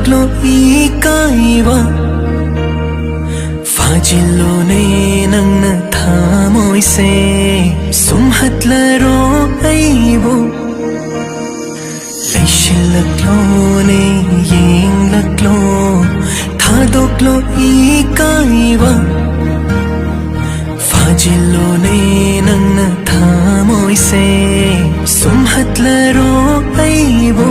తాదోక్లో ఈ కాయివా ఫాజిల్లోనే నంగ థామోయిసే సుమ్హత్లరో ఐవో లైషిల్లక్లోనే ఏంగ్లక్లో తాదోక్లో ఈ కాయివా ఫాజిల్లోనే నంగ థామోయిసే సుమ్హత్లరో ఐవో